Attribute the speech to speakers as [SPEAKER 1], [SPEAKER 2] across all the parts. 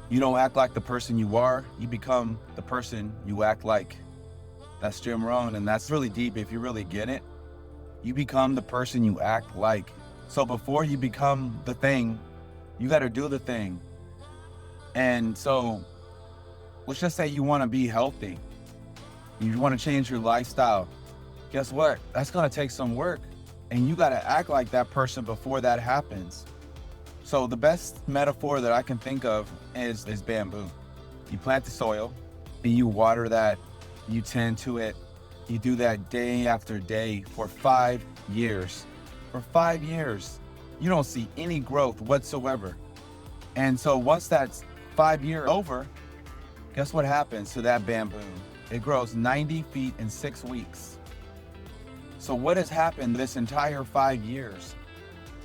[SPEAKER 1] You don't act like the person you are, you become the person you act like. That's Jim Rohn, and that's really deep if you really get it. You become the person you act like. So before you become the thing, you got to do the thing. And so let's just say you want to be healthy. You want to change your lifestyle. Guess what? That's going to take some work. And you got to act like that person before that happens. So the best metaphor that I can think of is bamboo. You plant the soil, and you water that, you tend to it. You do that day after day for 5 years. For 5 years, you don't see any growth whatsoever. And so once that's 5 years over, guess what happens to that bamboo? It grows 90 feet in 6 weeks. So what has happened this entire 5 years?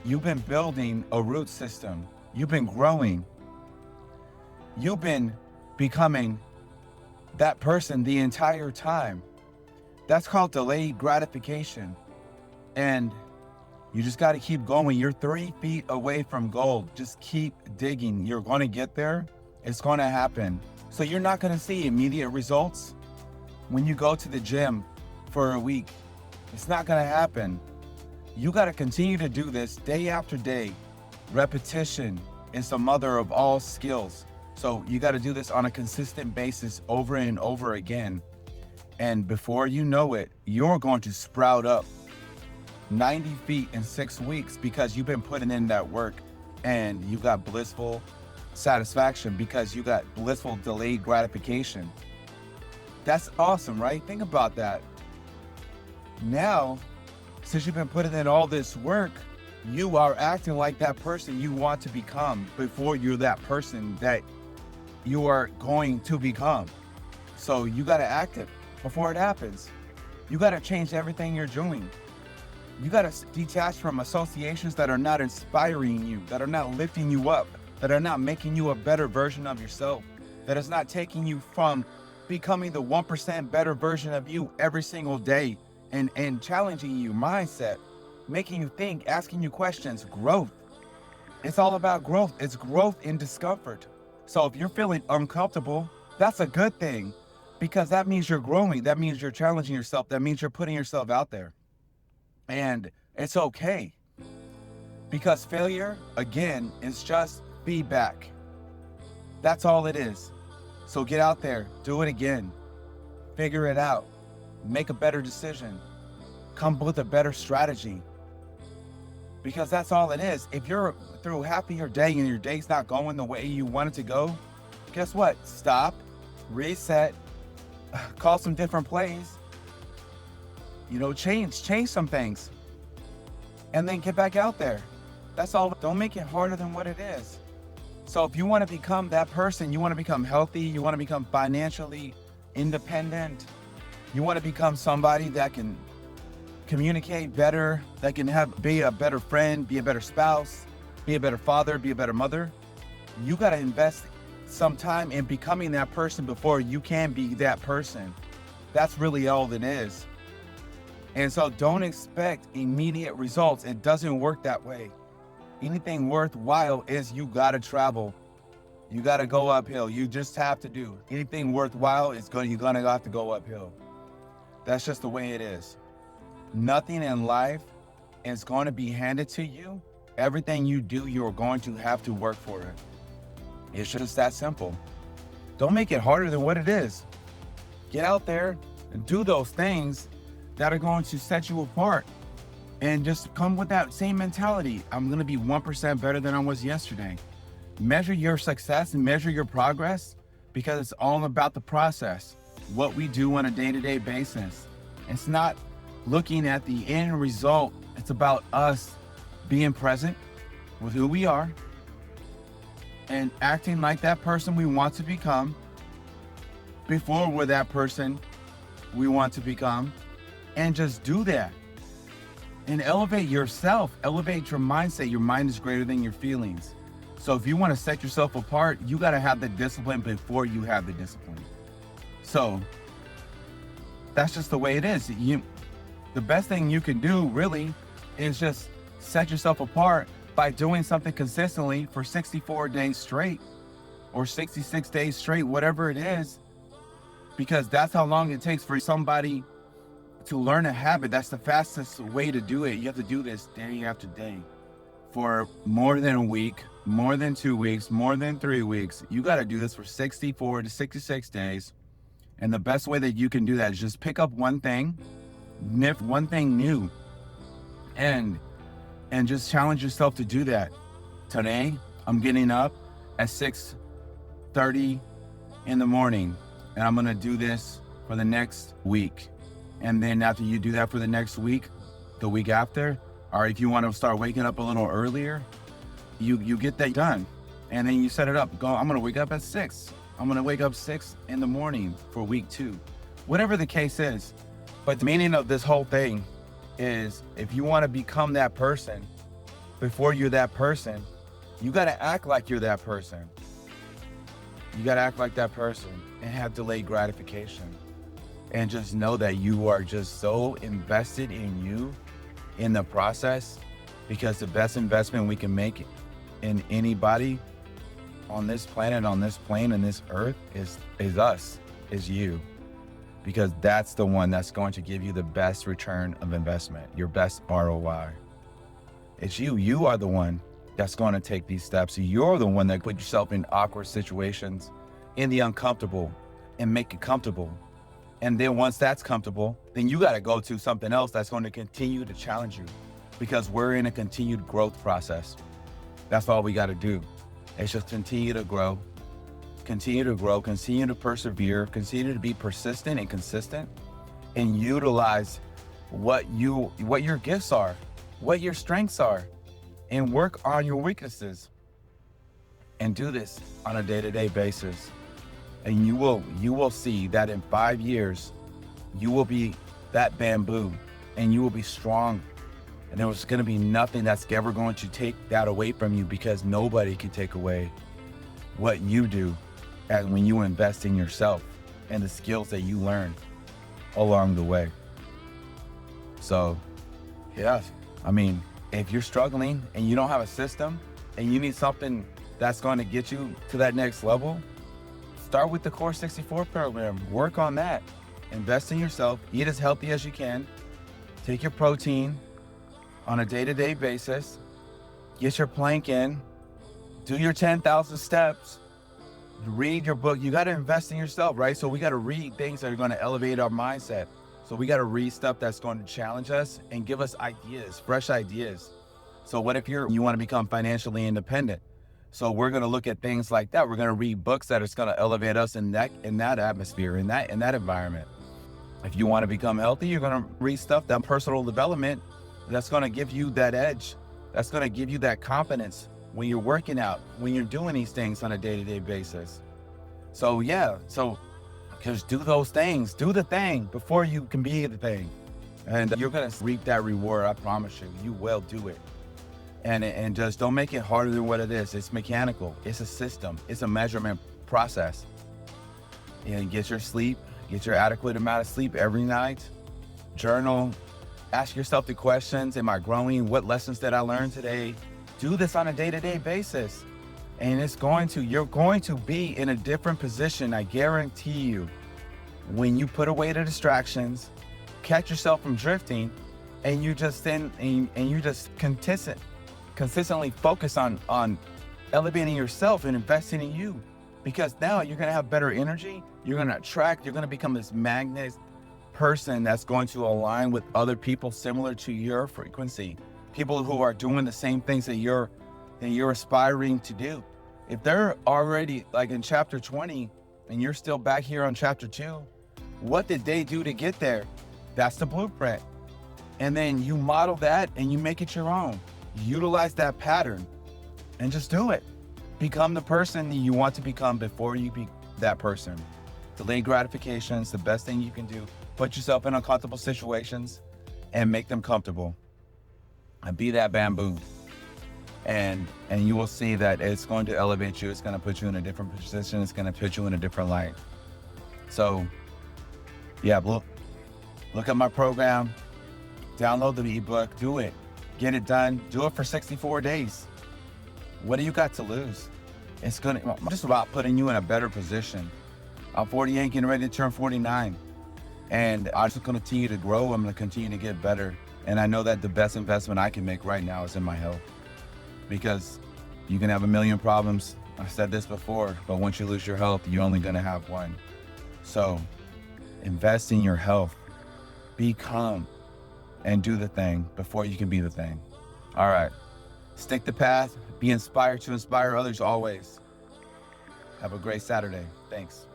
[SPEAKER 1] You've been building a root system. You've been growing. You've been becoming that person the entire time. That's called delayed gratification. And you just got to keep going. You're 3 feet away from gold. Just keep digging. You're going to get there. It's going to happen. So you're not going to see immediate results when you go to the gym for a week. It's not going to happen. You got to continue to do this day after day. Repetition is the mother of all skills. So you got to do this on a consistent basis over and over again. And before you know it, you're going to sprout up 90 feet in 6 weeks because you've been putting in that work, and you got blissful satisfaction because you got blissful delayed gratification. That's awesome, right? Think about that. Now, since you've been putting in all this work, you are acting like that person you want to become before you're that person that you are going to become. So you got to act it before it happens. You got to change everything you're doing. You got to detach from associations that are not inspiring you, that are not lifting you up, that are not making you a better version of yourself, that is not taking you from becoming the 1% better version of you every single day and challenging you, mindset, making you think, asking you questions, growth. It's all about growth. It's growth in discomfort. So if you're feeling uncomfortable, that's a good thing because that means you're growing. That means you're challenging yourself. That means you're putting yourself out there. And it's okay because failure, again, is just feedback. That's all it is. So get out there, do it again, figure it out, make a better decision, come with a better strategy. Because that's all it is. If you're through half of your day and your day's not going the way you want it to go, guess what? Stop, reset, call some different plays, change some things, and then get back out there. That's all. Don't make it harder than what it is. So if you want to become that person, you want to become healthy, you want to become financially independent, you want to become somebody that can communicate better, that can be a better friend, be a better spouse, be a better father, be a better mother, you got to invest some time in becoming that person before you can be that person. That's really all it is. And so don't expect immediate results. It doesn't work that way. Anything worthwhile is you got to travel. You got to go uphill. You just have to do. Anything worthwhile is you're going to have to go uphill. That's just the way it is. Nothing in life is going to be handed to you. Everything you do, you're going to have to work for it. It's just that simple. Don't make it harder than what it is. Get out there and do those things that are going to set you apart. And just come with that same mentality. I'm going to be 1% better than I was yesterday. Measure your success and measure your progress because it's all about the process, what we do on a day-to-day basis. It's not looking at the end result. It's about us being present with who we are and acting like that person we want to become before we're that person we want to become, and just do that. And elevate yourself, elevate your mindset. Your mind is greater than your feelings. So if you want to set yourself apart, you got to have the discipline before you have the discipline. So that's just the way it is. The best thing you can do really is just set yourself apart by doing something consistently for 64 days straight. or 66 days straight, whatever it is, because that's how long it takes for somebody to learn a habit. That's the fastest way to do it. You have to do this day after day for more than a week, more than 2 weeks, more than 3 weeks. You got to do this for 64 to 66 days. And the best way that you can do that is just pick up one thing, nip one thing new, and just challenge yourself to do that. Today, I'm getting up at 6:30 in the morning, and I'm gonna do this for the next week. And then after you do that for the next week, the week after, or if you want to start waking up a little earlier, you get that done. And then you set it up. I'm gonna wake up at 6. I'm gonna wake up 6 in the morning for week 2. Whatever the case is. But the meaning of this whole thing is, if you want to become that person, before you're that person, you gotta act like you're that person. You gotta act like that person and have delayed gratification. And just know that you are just so invested in you, in the process, because the best investment we can make in anybody on this planet, on this plane, and this earth is us, is you. Because that's the one that's going to give you the best return of investment, your best ROI. It's you. You are the one that's going to take these steps. You're the one that put yourself in awkward situations, in the uncomfortable, and make it comfortable. And then once that's comfortable, then you got to go to something else that's going to continue to challenge you, because we're in a continued growth process. That's all we got to do. It's just continue to grow, continue to persevere, continue to be persistent and consistent, and utilize what your gifts are, what your strengths are, and work on your weaknesses. And do this on a day-to-day basis. And you will see that in 5 years, you will be that bamboo, and you will be strong. And there's going to be nothing that's ever going to take that away from you, because nobody can take away what you do and when you invest in yourself and the skills that you learn along the way. So, yeah, I mean, if you're struggling and you don't have a system and you need something that's going to get you to that next level, start with the Core 64 program. Work on that. Invest in yourself. Eat as healthy as you can. Take your protein on a day-to-day basis. Get your plank in. Do your 10,000 steps. Read your book. You got to invest in yourself, right? So we got to read things that are going to elevate our mindset. So we got to read stuff that's going to challenge us and give us ideas, fresh ideas. So what if you want to become financially independent? So we're going to look at things like that. We're going to read books that is going to elevate us in that atmosphere, in that environment. If you want to become healthy, you're going to read stuff, that personal development, that's going to give you that edge. That's going to give you that confidence when you're working out, when you're doing these things on a day-to-day basis. So yeah, just do those things. Do the thing before you can be the thing. And you're going to reap that reward. I promise you. You will do it. And just don't make it harder than what it is. It's mechanical. It's a system. It's a measurement process. And get your sleep. Get your adequate amount of sleep every night. Journal. Ask yourself the questions. Am I growing? What lessons did I learn today? Do this on a day-to-day basis. And you're going to be in a different position. I guarantee you. When you put away the distractions, catch yourself from drifting, and you just consistently focus on elevating yourself and investing in you, because now you're going to have better energy. You're going to attract, you're going to become this magnet person that's going to align with other people similar to your frequency, people who are doing the same things that you're aspiring to do. If they're already like in chapter 20 and you're still back here on chapter 2, what did they do to get there? That's the blueprint. And then you model that and you make it your own. Utilize that pattern and just do it. Become the person that you want to become before you be that person. Delayed gratification is the best thing you can do. Put yourself in uncomfortable situations and make them comfortable. And be that bamboo. And you will see that it's going to elevate you. It's going to put you in a different position. It's going to put you in a different light. So, yeah, look at my program. Download the ebook. Do it. Get it done. Do it for 64 days. What do you got to lose? It's just about putting you in a better position. I'm 48, getting ready to turn 49. And I'm just gonna continue to grow. I'm gonna continue to get better. And I know that the best investment I can make right now is in my health. Because you can have a million problems. I've said this before, but once you lose your health, you're only gonna have one. So invest in your health. Be calm and do the thing before you can be the thing. All right. Stick the path. Be inspired to inspire others always. Have a great Saturday. Thanks.